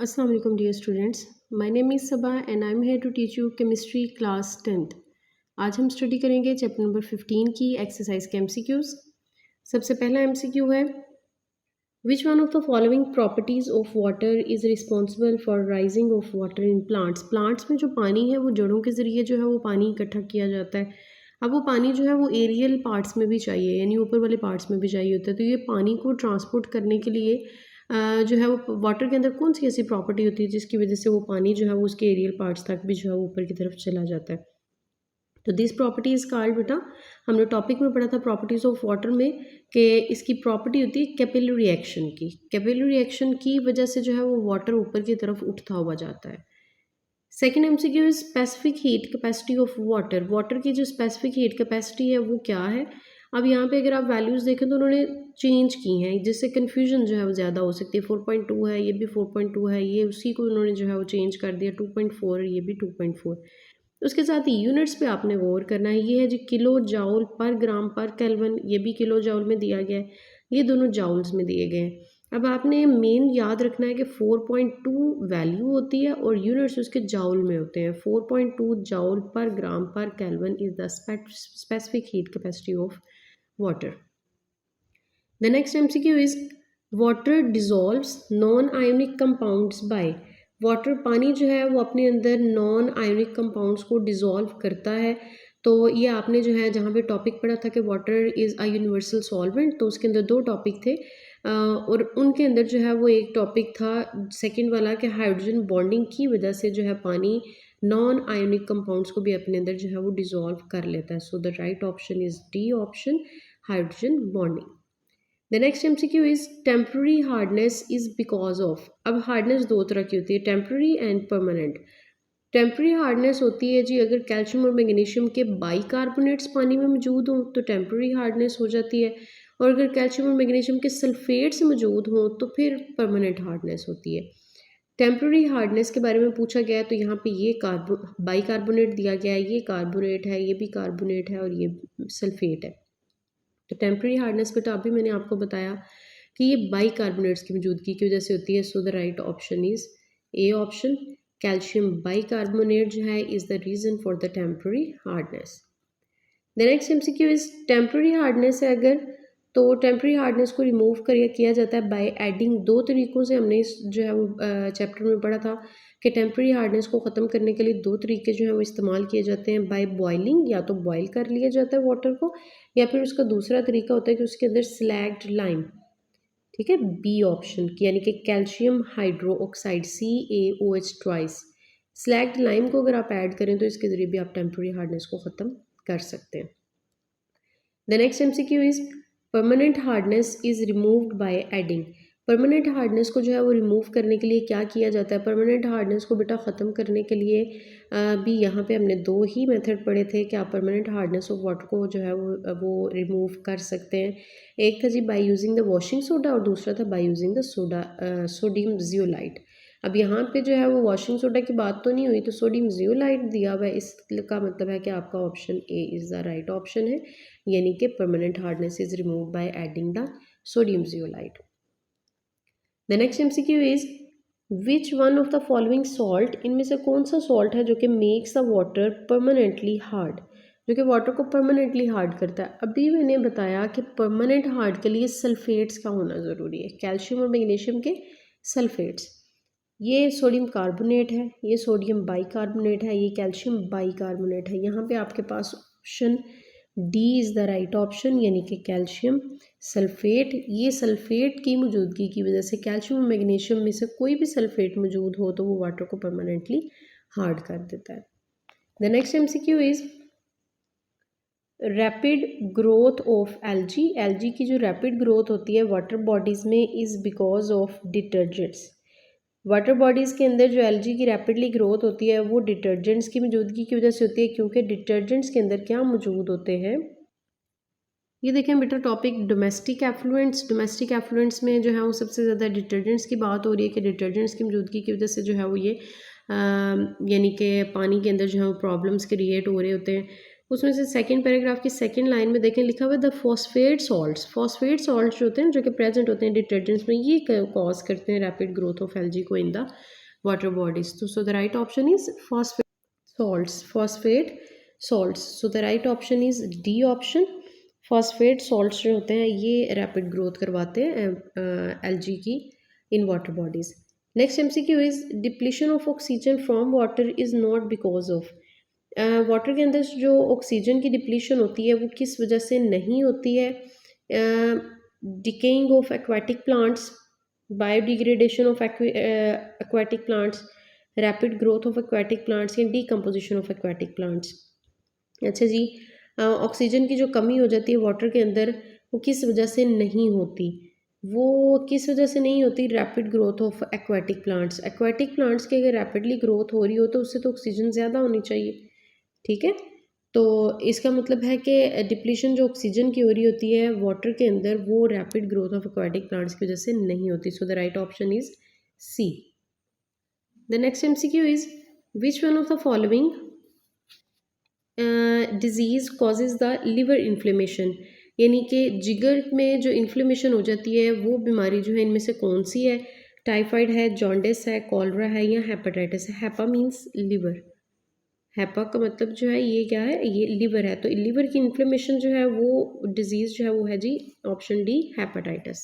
Assalamu alaikum dear students. My name is Sabah and I am here to teach you chemistry class 10th. आज हम study करेंगे chapter number 15 की exercise के MCQs. सबसे पहला MCQ है विच one of the following properties of water is responsible for rising of water in plants. Plants में जो पानी है वो जड़ों के ज़रिए जो है वो पानी इकट्ठा किया जाता है। अब वो पानी जो है वो एरियल पार्ट्स में भी चाहिए, यानी ऊपर वाले पार्ट्स में भी चाहिए होता है। तो ये पानी को ट्रांसपोर्ट करने के लिए जो है वो वाटर के अंदर कौन सी ऐसी प्रॉपर्टी होती है जिसकी वजह से वो पानी जो है वो उसके एरियल पार्ट्स तक भी जो है वो ऊपर की तरफ चला जाता है। तो दिस प्रॉपर्टी इज कॉल्ड, बेटा हमने टॉपिक में पढ़ा था प्रॉपर्टीज ऑफ वाटर में कि इसकी प्रॉपर्टी होती है कैपिलरी रिएक्शन की। कैपिलरी रिएक्शन की वजह से जो है वो वाटर ऊपर की तरफ उठता हुआ जाता है। Second MCQ is specific heat capacity of water. Water की जो स्पेसिफिक हीट कैपेसिटी है वो क्या है। अब यहाँ पे अगर आप वैल्यूज़ देखें तो उन्होंने चेंज की हैं, जिससे कन्फ्यूजन जो है वो ज़्यादा हो सकती है। 4.2 है, ये भी 4.2 है, ये उसी को उन्होंने जो है वो चेंज कर दिया 2.4, ये भी 2.4। उसके साथ ही यूनिट्स पे आपने गौर करना है। ये है जी kilo joule per gram per kelvin, ये भी किलो जाउल में दिया गया है, ये दोनों जाउल्स में दिए गए हैं। अब आपने मेन याद रखना है कि 4.2 वैल्यू होती है और यूनिट्स उसके जाउल में होते हैं। 4.2 joule per gram per kelvin is the specific heat capacity of water. The next MCQ is water dissolves non ionic compounds by. Water पानी जो है वो अपने अंदर नॉन आयोनिक कंपाउंड्स को डिजॉल्व करता है। तो ये आपने जो है जहाँ पे टॉपिक पढ़ा था कि water is a universal solvent, तो उसके अंदर दो टॉपिक थे और उनके अंदर जो है वो एक टॉपिक था सेकंड वाला कि हाइड्रोजन बॉन्डिंग की वजह से जो है पानी नॉन आयोनिक कंपाउंड्स को भी अपने अंदर जो है वो डिजॉल्व कर लेता है। So the right option is D option, hydrogen bonding. The next MCQ is temporary hardness is because of. अब हार्डनेस दो तरह की होती है, temporary and permanent. Temporary hardness होती है जी अगर कैल्शियम और मैग्नीशियम के बाइकार्बोनेट्स पानी में मौजूद हों तो टेम्प्रेरी हार्डनेस हो जाती है, और अगर कैल्शियम और मैग्नीशियम के सल्फेट्स मौजूद हों तो फिर परमानेंट हार्डनेस होती है। टेम्प्रेरी हार्डनेस के बारे में पूछा गया है तो यहाँ पे ये बाइकार्बोनेट दिया गया है, ये कार्बोनेट है, ये भी कार्बोनेट है और ये सल्फेट है। तो टेम्प्रेरी हार्डनेस बेटा अभी मैंने आपको बताया कि ये बाइकार्बोनेट्स की मौजूदगी की वजह से होती है। So the right option is A option, calcium bicarbonate जो है is the reason for the temporary hardness. The next MCQ is temporary hardness है अगर, तो टेम्प्रेरी हार्डनेस को रिमूव किया जाता है बाय एडिंग। दो तरीक़ों से हमने इस जो है वो चैप्टर में पढ़ा था कि टेम्प्रेरी हार्डनेस को ख़त्म करने के लिए दो तरीके जो है वो इस्तेमाल किए जाते हैं। बाय बॉइलिंग, या तो बॉयल कर लिया जाता है वाटर को, या फिर उसका दूसरा तरीका होता है कि उसके अंदर स्लैग्ड लाइम, ठीक है, बी ऑप्शन की, यानी कि calcium hydro oxide CaOH twice, slagged lime को अगर आप ऐड करें तो इसके ज़रिए भी आप टेम्प्रेरी हार्डनेस को ख़त्म कर सकते हैं। The next MCQ is permanent hardness is removed by adding. Permanent hardness को जो है वो रिमूव करने के लिए क्या किया जाता है। परमानेंट हार्डनेस को बेटा ख़त्म करने के लिए भी यहाँ पे हमने दो ही मेथड पढ़े थे कि आप परमानेंट हार्डनेस ऑफ वाटर को जो है वो रिमूव कर सकते हैं। एक था जी by using the washing soda और दूसरा था by using the sodium zeolite. अब यहाँ पे जो है वो वॉशिंग सोडा की बात तो नहीं हुई, तो सोडियम जियोलाइट दिया हुआ है, इसका मतलब है कि आपका option A is the right option है, यानी कि permanent hardness is remove by adding the sodium zeolite. The next MCQ is which one of the following salt, इनमें से कौन सा सॉल्ट है जो कि makes the water permanently hard, जो कि वाटर को परमानेंटली हार्ड करता है। अभी मैंने बताया कि परमानेंट हार्ड के लिए सल्फेट्स का होना ज़रूरी है, कैल्शियम और मैग्नीशियम के सल्फेट्स। ये सोडियम कार्बोनेट है, ये सोडियम बाइकार्बोनेट है, ये कैल्शियम बाइकार्बोनेट है। यहाँ पे आपके पास option D is the right option, यानी कि कैल्शियम सल्फेट। ये सल्फेट की मौजूदगी की वजह से कैल्शियम और मैग्नीशियम में से कोई भी सल्फेट मौजूद हो तो वो वाटर को परमानेंटली हार्ड कर देता है। The next MCQ is rapid growth of algae. Algae की जो रैपिड ग्रोथ होती है वाटर बॉडीज़ में is because of detergents. Water bodies के अंदर जो एल्जी की रैपिडली ग्रोथ होती है वो डिटर्जेंट्स की मौजूदगी की वजह से होती है, क्योंकि डिटर्जेंट्स के अंदर क्या मौजूद होते हैं। ये देखें बेटा topic domestic effluents. Domestic effluents में जो है वो सबसे ज़्यादा डिटर्जेंट्स की बात हो रही है कि डिटर्जेंट्स की मौजूदगी की वजह से जो है वो ये यानी कि पानी के अंदर जो है वो प्रॉब्लम्स क्रिएट हो रहे होते हैं। उसमें से सेकंड पैराग्राफ की सेकंड लाइन में देखें लिखा हुआ है the phosphate salts. Phosphate salts जो होते हैं जो कि प्रेजेंट होते हैं डिटर्जेंट्स में, ये कॉज करते हैं रैपिड ग्रोथ ऑफ एल्गी को इन द वाटर बॉडीज। तो so the right option is phosphate salts, phosphate salts. So the right option is D option. Phosphate salts जो होते हैं ये रैपिड ग्रोथ करवाते हैं एल्गी की in water bodies. Next MCQ is depletion of oxygen from water is not because of. Water के अंदर जो ऑक्सीजन की डिप्लीशन होती है वो किस वजह से नहीं होती है? Decaying of aquatic plants, biodegradation of aquatic plants, rapid growth of aquatic plants या डीकम्पोजिशन ऑफ एक्वाटिक प्लांट्स। अच्छा जी, ऑक्सीजन की जो कमी हो जाती है वाटर के अंदर वो किस वजह से नहीं होती? वो किस वजह से नहीं होती? Rapid growth of aquatic plants. Aquatic plants की अगर रैपिडली ग्रोथ हो रही हो तो उससे तो ऑक्सीजन ज़्यादा होनी चाहिए, ठीक है। तो इसका मतलब है कि डिप्लीशन जो ऑक्सीजन की हो रही होती है वाटर के अंदर वो rapid growth of aquatic plants की वजह से नहीं होती। So the right option is C. The next MCQ is which one of the following diseases causes the liver inflammation, यानी कि जिगर में जो इन्फ्लेमेशन हो जाती है वो बीमारी जो है इनमें से कौन सी है? टाइफाइड है, जॉन्डिस है, कॉलरा है या हेपेटाइटिस है? HEPA means liver. हेपा का मतलब जो है ये क्या है? ये लिवर है। तो लिवर की इन्फ्लेमेशन जो है वो डिजीज़ जो है वो है जी option D hepatitis.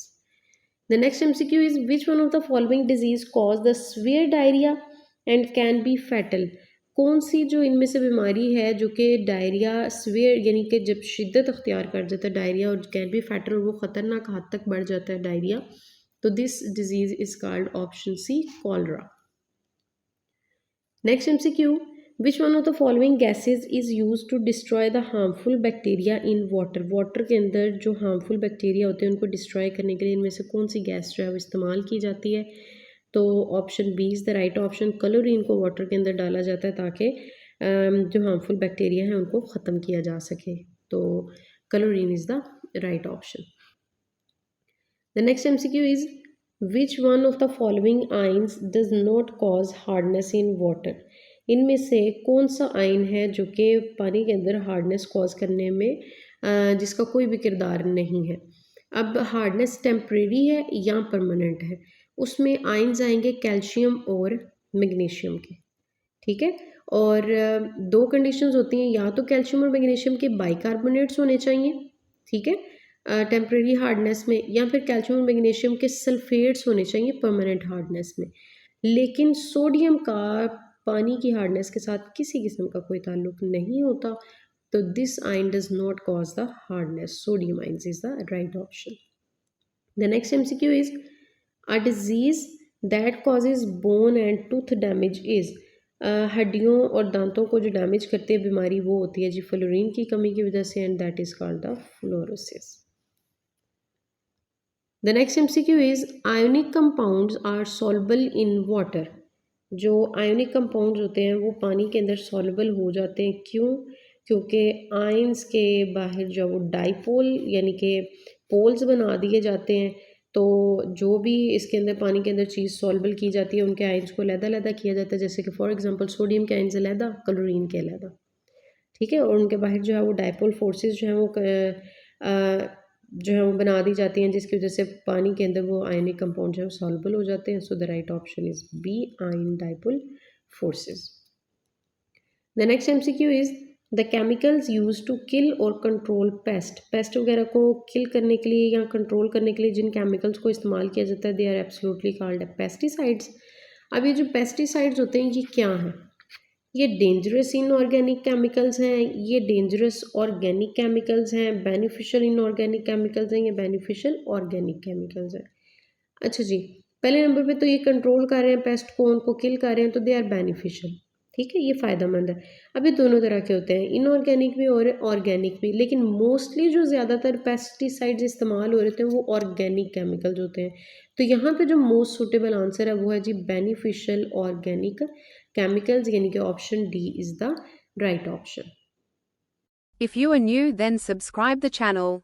The next MCQ is which one of the following disease cause the severe diarrhoea and can be fatal. कौन सी जो इनमें से बीमारी है जो कि डायरिया सीवियर यानी कि जब शिद्दत अख्तियार कर जाता है डायरिया और कैन बी फैटल और वो ख़तरनाक हद तक बढ़ जाता है डायरिया, तो this disease is called option C cholera. Next MCQ which one of the following gases is use to destroy the harmful bacteria in water. Water के अंदर जो हार्मफुल बैक्टीरिया होते हैं उनको डिस्ट्रॉय करने के लिए इनमें से कौन सी गैस जो है वो इस्तेमाल की जाती है? तो option B is the right option. Chlorine को वाटर के अंदर डाला जाता है ताकि जो हार्मफुल बैक्टीरिया हैं उनको ख़त्म किया जा सके। तो chlorine is the right option. The next MCQ is which one of the following ions does not cause hardness in water. इनमें से कौन सा आयन है जो कि पानी के अंदर हार्डनेस कॉज करने में जिसका कोई भी किरदार नहीं है? अब हार्डनेस टेम्परेरी है या परमानेंट है? उसमें आयन्स आएंगे कैल्शियम और मैग्नीशियम के, ठीक है। और दो कंडीशंस होती हैं, या तो कैल्शियम और मैग्नीशियम के बाइकार्बोनेट्स होने चाहिए, ठीक है, टेम्परेरी हार्डनेस में, या फिर कैल्शियम और मैग्नीशियम के सल्फेट्स होने चाहिए परमानेंट हार्डनेस में। लेकिन सोडियम का पानी की हार्डनेस के साथ किसी किस्म का कोई ताल्लुक नहीं होता, तो this ion does not cause the hardness. Sodium ions is the right option. The next MCQ is a disease that causes bone and tooth damage is. हड्डियों और दांतों को जो डैमेज करती है बीमारी वो होती है जी फ्लोरीन की कमी की वजह से, and that is called the fluorosis. The next MCQ is ionic compounds are soluble in water. जो आयोनिक कंपाउंड्स होते हैं वो पानी के अंदर सॉल्युबल हो जाते हैं, क्यों? क्योंकि आयंस के बाहर जो वो डाइपोल यानी कि पोल्स बना दिए जाते हैं, तो जो भी इसके अंदर पानी के अंदर चीज़ सॉल्युबल की जाती है उनके आयंस को अलग-अलग किया जाता है, जैसे कि फॉर एग्जांपल सोडियम के आयंस अलग, क्लोरीन के अलग, ठीक है। और उनके बाहर जो है वो डाइपोल फोर्सेस जो है वो जो है वो बना दी जाती हैं, जिसकी वजह से पानी के अंदर वो आयनिक कंपाउंड जो है वो सॉल्युबल हो जाते हैं। So the right option is B ion dipole forces. The next MCQ is the chemicals use to kill और कंट्रोल पेस्ट। पेस्ट वगैरह को किल करने के लिए या कंट्रोल करने के लिए जिन केमिकल्स को इस्तेमाल किया जाता है they are absolutely called pesticides. अब ये जो पेस्टिसाइड्स होते हैं ये क्या हैं? ये डेंजरस इनऑर्गेनिक केमिकल्स हैं, ये डेंजरस ऑर्गेनिक केमिकल्स हैं, बेनिफिशियल इनऑर्गेनिक केमिकल्स हैं, ये बेनिफिशियल ऑर्गेनिक केमिकल्स हैं। अच्छा जी, पहले नंबर पे तो ये कंट्रोल कर रहे हैं पेस्ट को, उनको किल कर रहे हैं, तो दे आर बेनिफिशियल, ठीक है, ये फ़ायदेमंद है। अब ये दोनों तरह के होते हैं, इनऑर्गेनिक भी और ऑर्गेनिक भी, लेकिन मोस्टली जो ज़्यादातर पेस्टिसाइड्स इस्तेमाल हो रहे थे वो ऑर्गेनिक केमिकल्स होते हैं। तो यहाँ पे जो मोस्ट सुटेबल आंसर है वो है जी बेनिफिशियल ऑर्गेनिक केमिकल्स, यानी कि option D is the right option. If you are new, then subscribe the channel.